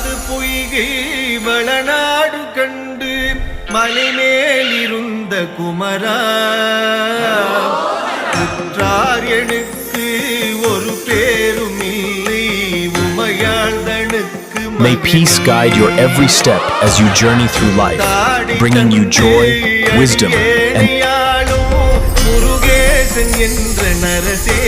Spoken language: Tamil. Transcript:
அது பொய்கை வளநாடு கண்டு மலைமேலிருந்த குமரா உற்றார் எனக்கு ஒரு பேரும் இல்லை உமையாழ்தனுக்கு. May peace guide your every step as you journey through life, bringing you joy, wisdom, and Murugesan என்ற நரசே